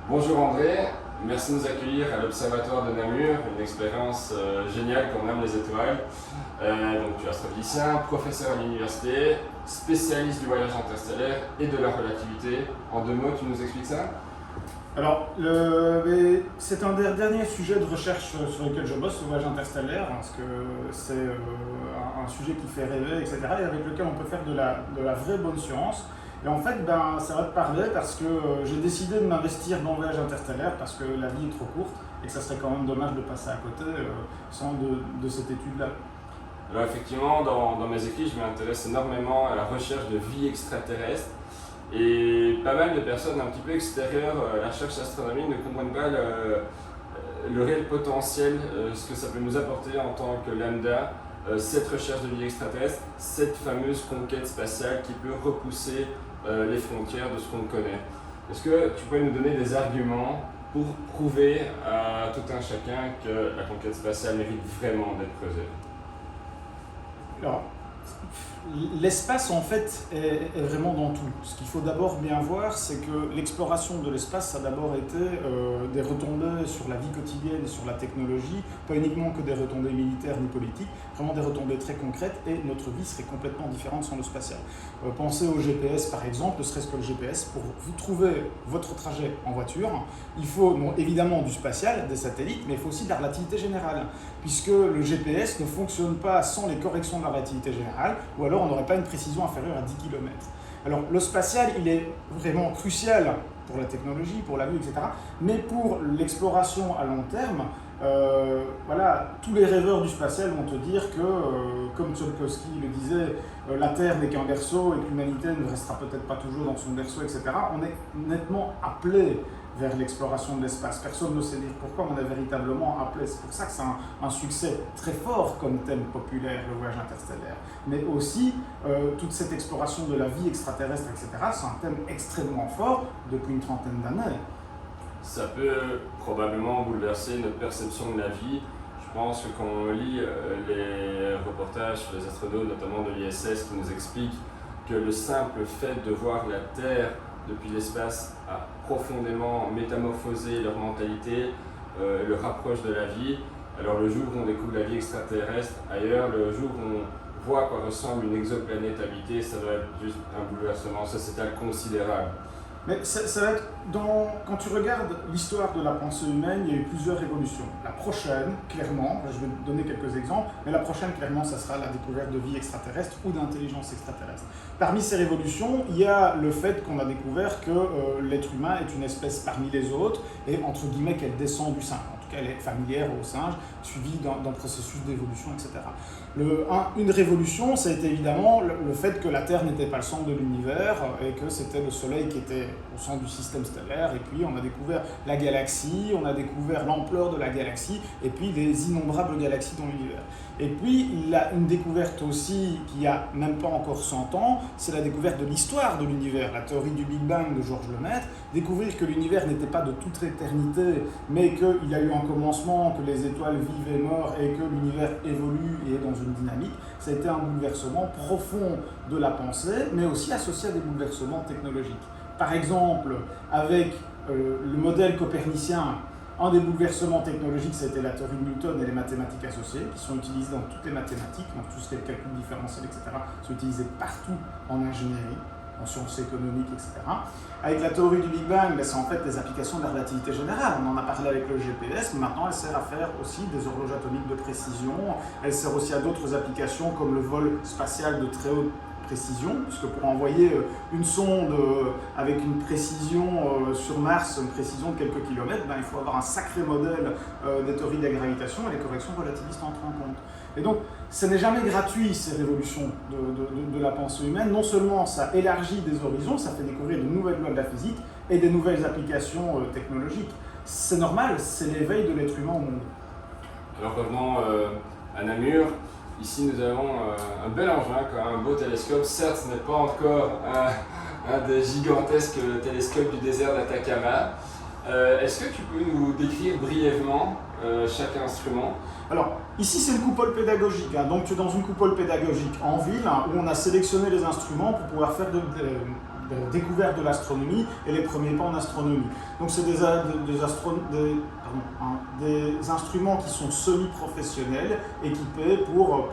Bonjour André, merci de nous accueillir à l'Observatoire de Namur, une expérience géniale qu'on aime les étoiles. Donc tu es astrophysicien, professeur à l'université, spécialiste du voyage interstellaire et de la relativité. En 2 mots, tu nous expliques ça? Alors, c'est un des derniers sujets de recherche sur lesquels je bosse, le voyage interstellaire, parce que c'est un sujet qui fait rêver, etc., et avec lequel on peut faire de la vraie bonne science. Et en fait, ça va te parler parce que j'ai décidé de m'investir dans le voyage interstellaire parce que la vie est trop courte et que ça serait quand même dommage de passer à côté sans de cette étude-là. Alors effectivement, dans mes écrits, je m'intéresse énormément à la recherche de vie extraterrestre. Et pas mal de personnes un petit peu extérieures à la recherche astronomique ne comprennent pas le réel potentiel, ce que ça peut nous apporter en tant que lambda, cette recherche de vie extraterrestre, cette fameuse conquête spatiale qui peut repousser les frontières de ce qu'on connaît. Est-ce que tu pourrais nous donner des arguments pour prouver à tout un chacun que la conquête spatiale mérite vraiment d'être creusée? Alors, l'espace en fait est vraiment dans tout. Ce qu'il faut d'abord bien voir, c'est que l'exploration de l'espace, ça a d'abord été des retombées sur la vie quotidienne et sur la technologie, pas uniquement que des retombées militaires ni politiques, vraiment des retombées très concrètes, et notre vie serait complètement différente sans le spatial. Pensez au GPS par exemple, ne serait-ce que le GPS, pour vous trouver votre trajet en voiture, il faut évidemment du spatial, des satellites, mais il faut aussi de la relativité générale, puisque le GPS ne fonctionne pas sans les corrections de la relativité générale, ou alors on n'aurait pas une précision inférieure à 10 km. Alors le spatial, il est vraiment crucial pour la technologie, pour la vue, etc. Mais pour l'exploration à long terme, voilà, tous les rêveurs du spatial vont te dire que, comme Tsiolkovsky le disait, la Terre n'est qu'un berceau et que l'humanité ne restera peut-être pas toujours dans son berceau, etc. On est nettement appelé vers l'exploration de l'espace. Personne ne sait dire pourquoi, on est véritablement appelé. C'est pour ça que c'est un succès très fort comme thème populaire, le voyage interstellaire. Mais aussi, toute cette exploration de la vie extraterrestre, etc., c'est un thème extrêmement fort depuis une trentaine d'années. Ça peut probablement bouleverser notre perception de la vie. Je pense que quand on lit les reportages sur les astronautes, notamment de l'ISS, qui nous expliquent que le simple fait de voir la Terre depuis l'espace a profondément métamorphosé leur mentalité, le rapproche de la vie. Alors le jour où on découvre la vie extraterrestre ailleurs, le jour où on voit à quoi ressemble une exoplanète habitée, ça doit être juste un bouleversement sociétal considérable. Mais ça va être quand tu regardes l'histoire de la pensée humaine, il y a eu plusieurs révolutions. La prochaine, clairement, je vais te donner quelques exemples, mais la prochaine, clairement, ça sera la découverte de vie extraterrestre ou d'intelligence extraterrestre. Parmi ces révolutions, il y a le fait qu'on a découvert que l'être humain est une espèce parmi les autres et, entre guillemets, qu'elle descend du singe. En tout cas, elle est familière aux singes, suivie d'un processus d'évolution, etc. Une révolution, ça a été évidemment le fait que la Terre n'était pas le centre de l'univers et que c'était le Soleil qui était au centre du système stellaire. Et puis on a découvert la galaxie, on a découvert l'ampleur de la galaxie et puis les innombrables galaxies dans l'univers. Et puis il y a une découverte aussi qui a même pas encore 100 ans, c'est la découverte de l'histoire de l'univers, la théorie du Big Bang de Georges Lemaître, découvrir que l'univers n'était pas de toute éternité, mais qu'il y a eu un commencement, que les étoiles vivent et meurent et que l'univers évolue et est dans une dynamique. Ça a été un bouleversement profond de la pensée, mais aussi associé à des bouleversements technologiques. Par exemple, avec le modèle copernicien, un des bouleversements technologiques, ça a été la théorie de Newton et les mathématiques associées, qui sont utilisées dans toutes les mathématiques, donc tout ce qui est calcul différentiel, etc., sont utilisés partout en ingénierie, en sciences économiques, etc. Avec la théorie du Big Bang, c'est en fait des applications de la relativité générale. On en a parlé avec le GPS, mais maintenant elle sert à faire aussi des horloges atomiques de précision. Elle sert aussi à d'autres applications comme le vol spatial de très haute précision, puisque pour envoyer une sonde avec une précision sur Mars, une précision de quelques kilomètres, il faut avoir un sacré modèle des théories de la gravitation et les corrections relativistes entrent en compte. Et donc, ce n'est jamais gratuit, ces révolutions de la pensée humaine. Non seulement ça élargit des horizons, ça fait découvrir de nouvelles lois de la physique et des nouvelles applications technologiques. C'est normal, c'est l'éveil de l'être humain au monde. Alors revenons à Namur. Ici nous avons un bel engin, un beau télescope. Certes, ce n'est pas encore un des gigantesques télescopes du désert d'Atacama. Est-ce que tu peux nous décrire brièvement chaque instrument? Alors, ici c'est une coupole pédagogique, donc tu es dans une coupole pédagogique en ville où on a sélectionné les instruments pour pouvoir faire découverte de l'astronomie et les premiers pas en astronomie. Donc c'est des instruments qui sont semi-professionnels, équipés pour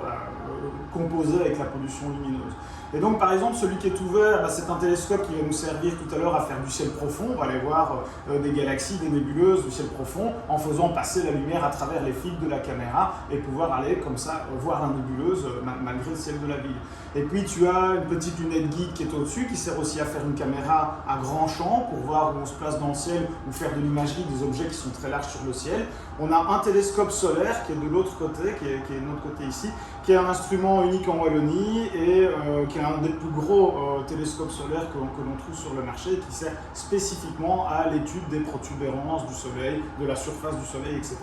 composer avec la pollution lumineuse. Et donc par exemple celui qui est ouvert, c'est un télescope qui va nous servir tout à l'heure à faire du ciel profond. On va aller voir des galaxies, des nébuleuses du ciel profond en faisant passer la lumière à travers les fils de la caméra et pouvoir aller comme ça voir la nébuleuse malgré le ciel de la ville. Et puis tu as une petite lunette guide qui est au-dessus qui sert aussi à faire une caméra à grand champ pour voir où on se place dans le ciel ou faire de l'imagerie des objets qui sont très larges sur le ciel. On a un télescope solaire qui est de l'autre côté, qui est de notre côté ici, qui est un instrument unique en Wallonie et qui est un des plus gros télescopes solaires que l'on trouve sur le marché, qui sert spécifiquement à l'étude des protubérances du Soleil, de la surface du Soleil, etc.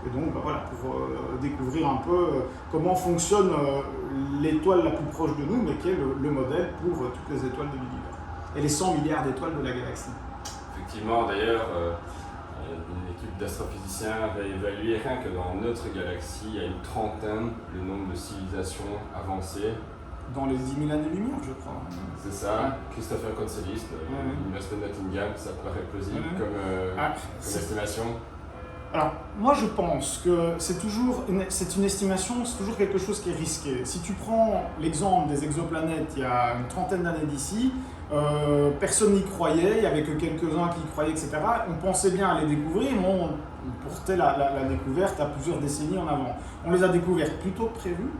Et donc voilà, pour découvrir un peu comment fonctionne l'étoile la plus proche de nous, mais qui est le modèle pour toutes les étoiles de l'univers et les 100 milliards d'étoiles de la galaxie. Effectivement, d'ailleurs, une équipe d'astrophysiciens avait évalué rien que dans notre galaxie, il y a une trentaine le nombre de civilisations avancées. Dans les 10 000 années-lumière, je crois. C'est ça, ouais. Christopher Consolis, de l'Université de Nottingham, ça paraît plausible comme estimation. Alors, moi je pense que c'est une estimation, c'est toujours quelque chose qui est risqué. Si tu prends l'exemple des exoplanètes il y a une trentaine d'années d'ici, personne n'y croyait, il n'y avait que quelques-uns qui y croyaient, etc. On pensait bien à les découvrir, mais on portait la découverte à plusieurs décennies en avant. On les a découvertes plus tôt que prévu,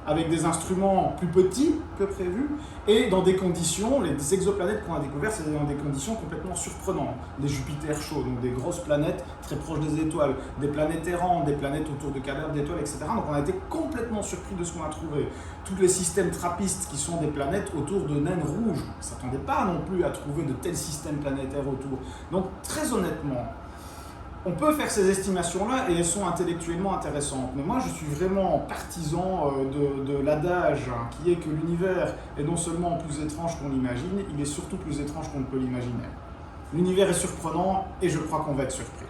avec des instruments plus petits que prévu, et dans des conditions, les exoplanètes qu'on a découvertes, c'est dans des conditions complètement surprenantes. Des Jupiters chauds, donc des grosses planètes très proches des étoiles, des planètes errantes, des planètes autour de cadavres d'étoiles, etc. Donc on a été complètement surpris de ce qu'on a trouvé. Tous les systèmes trappistes qui sont des planètes autour de naines rouges, on ne s'attendait pas non plus à trouver de tels systèmes planétaires autour. Donc très honnêtement, on peut faire ces estimations-là et elles sont intellectuellement intéressantes. Mais moi, je suis vraiment partisan de l'adage qui est que l'univers est non seulement plus étrange qu'on l'imagine, il est surtout plus étrange qu'on ne peut l'imaginer. L'univers est surprenant et je crois qu'on va être surpris.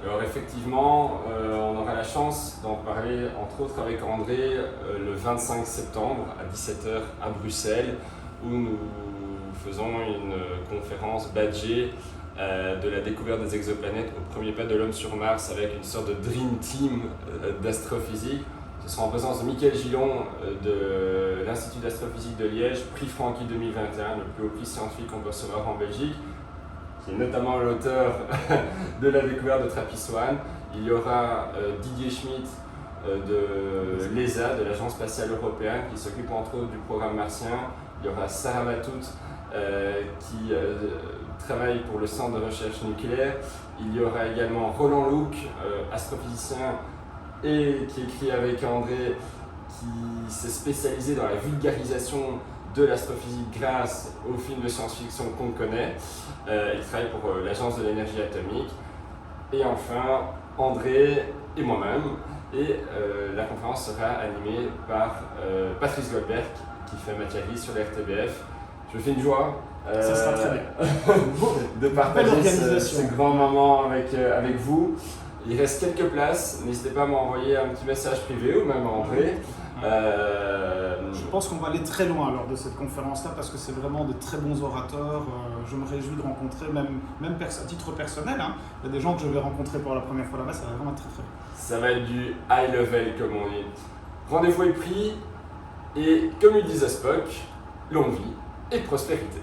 Alors effectivement, on aura la chance d'en parler entre autres avec André le 25 septembre à 17h à Bruxelles où nous faisons une conférence badgée de la découverte des exoplanètes au premier pas de l'homme sur Mars avec une sorte de dream team d'astrophysique. Ce sera en présence de Michael Gillon de l'Institut d'astrophysique de Liège, prix Francky 2021, le plus haut prix scientifique qu'on peut recevoir en Belgique, qui est notamment l'auteur de la découverte de TRAPPIST-1. Il y aura Didier Schmitt de l'ESA, de l'Agence spatiale européenne, qui s'occupe entre autres du programme martien. Il y aura Sarah Matout qui travaille pour le Centre de recherche nucléaire. Il y aura également Roland Louck, astrophysicien et qui écrit avec André, qui s'est spécialisé dans la vulgarisation de l'astrophysique grâce aux films de science-fiction qu'on connaît. Il travaille pour l'Agence de l'énergie atomique. Et enfin, André et moi-même. Et la conférence sera animée par Patrice Goldberg, qui fait Macchiari sur l'RTBF. Je me fais une joie ça sera très bien. de partager ce grand moment avec vous. Il reste quelques places, n'hésitez pas à m'envoyer un petit message privé ou même à André. Je pense qu'on va aller très loin lors de cette conférence-là parce que c'est vraiment de très bons orateurs. Je me réjouis de rencontrer, même à titre personnel, il y a des gens que je vais rencontrer pour la première fois là-bas, ça va vraiment être très très bien. Ça va être du high level comme on dit. Rendez-vous est pris et comme il disait Spock, longue vie et prospérité.